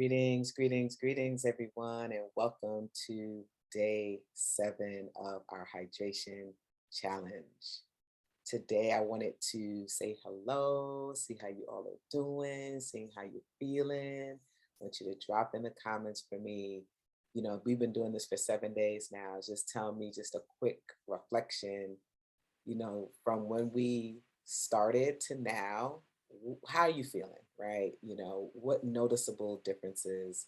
Greetings, everyone, and welcome to day 7 of our hydration challenge. Today, I wanted to say hello, see how you all are doing, seeing how you're feeling. I want you to drop in the comments for me. We've been doing this for 7 days now. Just tell me just a quick reflection, from when we started to now, how are you feeling, right? What noticeable differences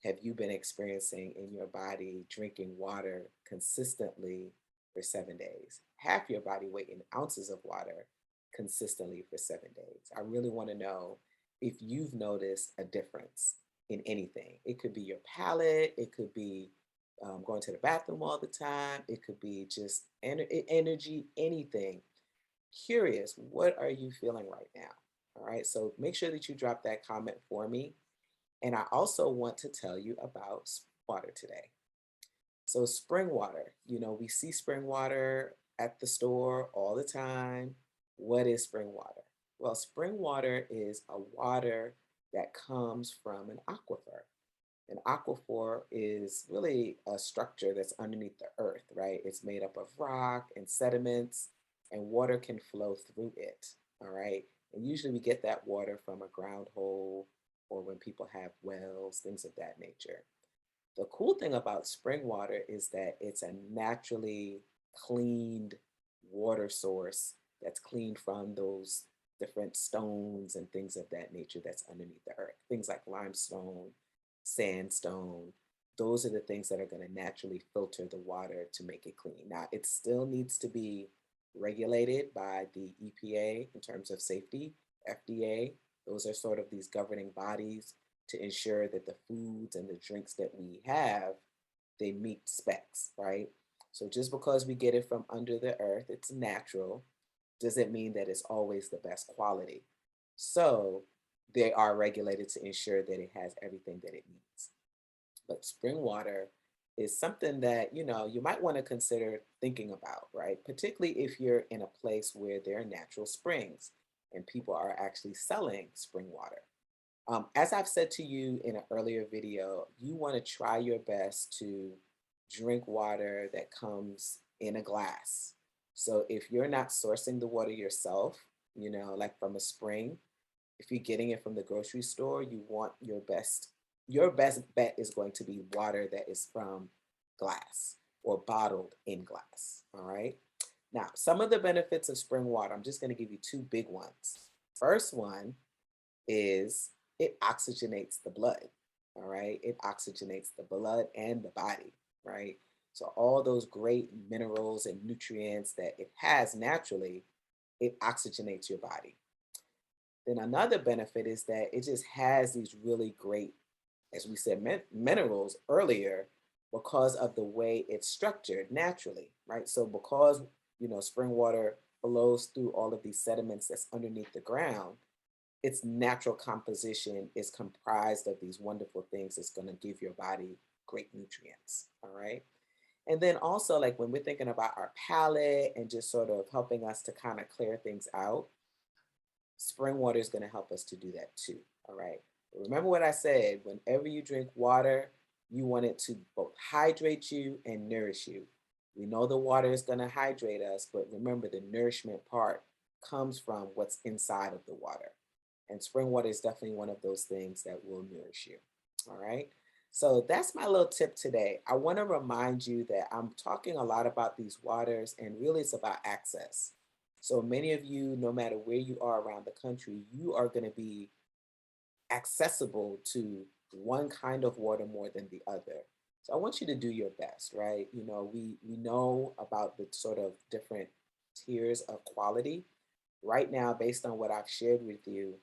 have you been experiencing in your body drinking water consistently for 7 days? Half your body weight in ounces of water consistently for 7 days. I really want to know if you've noticed a difference in anything. It could be your palate, it could be going to the bathroom all the time, it could be just energy, anything. Curious, what are you feeling right now? All right, so make sure that you drop that comment for me. And I also want to tell you about water today. So, spring water, we see spring water at the store all the time. What is spring water? Well, spring water is a water that comes from an aquifer. An aquifer is really a structure that's underneath the earth, right? It's made up of rock and sediments, and water can flow through it, all right? And usually we get that water from a ground hole or when people have wells, things of that nature. The cool thing about spring water is that it's a naturally cleaned water source that's cleaned from those different stones and things of that nature that's underneath the earth. Things like limestone, sandstone, those are the things that are going to naturally filter the water to make it clean. Now, it still needs to be regulated by the EPA in terms of safety, FDA. Those are sort of these governing bodies to ensure that the foods and the drinks that we have, they meet specs, right? So just because we get it from under the earth, it's natural, doesn't mean that it's always the best quality. So they are regulated to ensure that it has everything that it needs. But spring water is something that, you might want to consider thinking about, right? Particularly if you're in a place where there are natural springs and people are actually selling spring water. As I've said to you in an earlier video, you want to try your best to drink water that comes in a glass. So if you're not sourcing the water yourself, like from a spring, if you're getting it from the grocery store, you want your best bet is going to be water that is from glass or bottled in glass. All right. Now, some of the benefits of spring water, I'm just going to give you two big ones. First one is it oxygenates the blood. All right. It oxygenates the blood and the body. Right. So, all those great minerals and nutrients that it has naturally, it oxygenates your body. Then another benefit is that it just has these really great, as we said, minerals earlier because of the way it's structured naturally, right? So because, spring water flows through all of these sediments that's underneath the ground, its natural composition is comprised of these wonderful things that's going to give your body great nutrients, all right? And then also, like when we're thinking about our palate and just sort of helping us to kind of clear things out, spring water is going to help us to do that too. All right. Remember what I said, whenever you drink water, you want it to both hydrate you and nourish you. We know the water is going to hydrate us, but remember the nourishment part comes from what's inside of the water. And spring water is definitely one of those things that will nourish you. All right. So that's my little tip today. I want to remind you that I'm talking a lot about these waters, and really it's about access. So many of you, no matter where you are around the country, you are going to be accessible to one kind of water more than the other. So I want you to do your best, right? We know about the sort of different tiers of quality. Right now, based on what I've shared with you,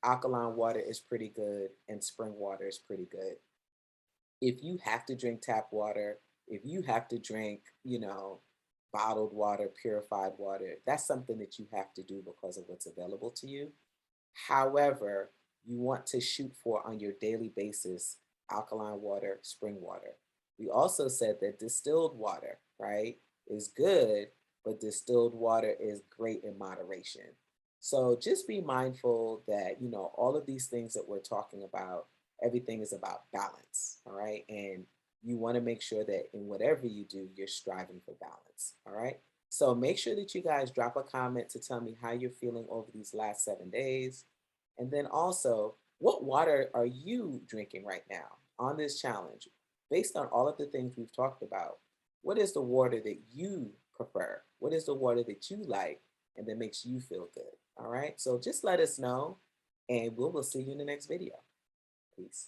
alkaline water is pretty good and spring water is pretty good. If you have to drink tap water, if you have to drink, bottled water, purified water, that's something that you have to do because of what's available to you. However, you want to shoot for on your daily basis alkaline water, spring water. We also said that distilled water, right, is good, but distilled water is great in moderation. So just be mindful that, all of these things that we're talking about, everything is about balance, all right? And you want to make sure that in whatever you do, you're striving for balance, all right? So make sure that you guys drop a comment to tell me how you're feeling over these last 7 days. And then also, what water are you drinking right now on this challenge? Based on all of the things we've talked about, what is the water that you prefer? What is the water that you like and that makes you feel good? All right. So just let us know and we will see you in the next video. Peace.